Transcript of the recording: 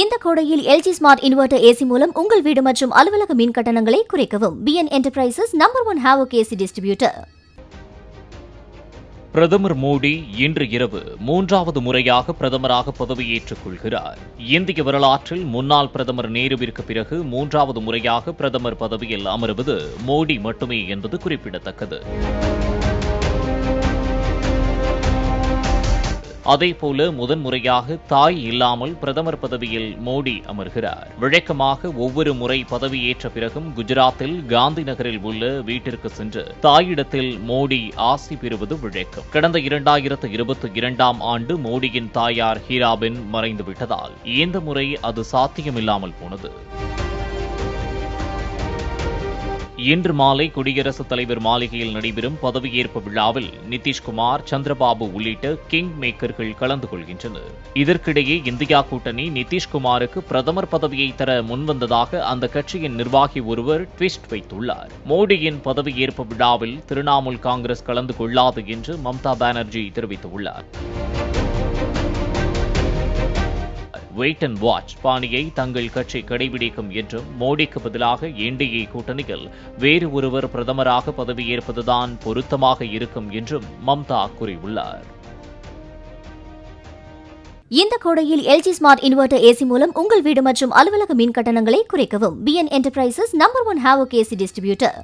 இந்த கோடையில் LG smart inverter AC மூலம் உங்கள் வீடு மற்றும் அலுவலக மின் கட்டணங்களை குறைக்கவும். BN Enterprises #1 Havoc AC distributor. பிரதமர் மோடி இன்று இரவு 3வது முறையாக பிரதமராக பதவியேற்றுக் கொள்கிறார். இந்திய வரலாற்றில் முன்னாள் பிரதமர் நேருவிற்கு பிறகு 3வது முறையாக பிரதமர் பதவியில் அமர்வது மோடி மட்டுமே என்பது குறிப்பிடத்தக்கது. அதேபோல முதன்முறையாக தாய் இல்லாமல் பிரதமர் பதவியில் மோடி அமர்கிறார். வழக்கமாக ஒவ்வொரு முறை பதவியேற்ற பிறகும் குஜராத்தில் காந்தி நகரில் உள்ள வீட்டிற்கு சென்று தாயிடத்தில் மோடி ஆசி பெறுவது வழக்கம். கடந்த 2022ஆம் ஆண்டு மோடியின் தாயார் ஹீராபென் மறைந்துவிட்டதால் இந்த முறை அது சாத்தியமில்லாமல் போனது. இன்று மாலை குடியரசுத் தலைவர் மாளிகையில் நடைபெறும் பதவியேற்பு விழாவில் நிதிஷ்குமார், சந்திரபாபு உள்ளிட்ட கிங் மேக்கர்கள் கலந்து கொள்கின்றனர். இதற்கிடையே இந்தியா கூட்டணி நிதிஷ்குமாருக்கு பிரதமர் பதவியை தர முன்வந்ததாக அந்த கட்சியின் நிர்வாகி ஒருவர் ட்விஸ்ட் வைத்துள்ளார். மோடியின் பதவியேற்பு விழாவில் திரிணாமுல் காங்கிரஸ் கலந்து கொள்ளாது என்று மம்தா பானர்ஜி தெரிவித்துள்ளார். வெயிட் அண்ட் வாட்ச் பாணியை தங்கள் கட்சி கடைபிடிக்கும் என்றும் மோடிக்கு பதிலாக NDA கூட்டணியில் வேறு ஒருவர் பிரதமராக பதவியேற்பதுதான் பொருத்தமாக இருக்கும் என்றும் மம்தா கூறியுள்ளார். இந்த கோடையில் LG ஸ்மார்ட் இன்வெர்டர் ஏசி மூலம் உங்கள் வீடு மற்றும் அலுவலக மின் கட்டணங்களை குறைக்கவும். BN Enterprises #1 Havoc AC distributor.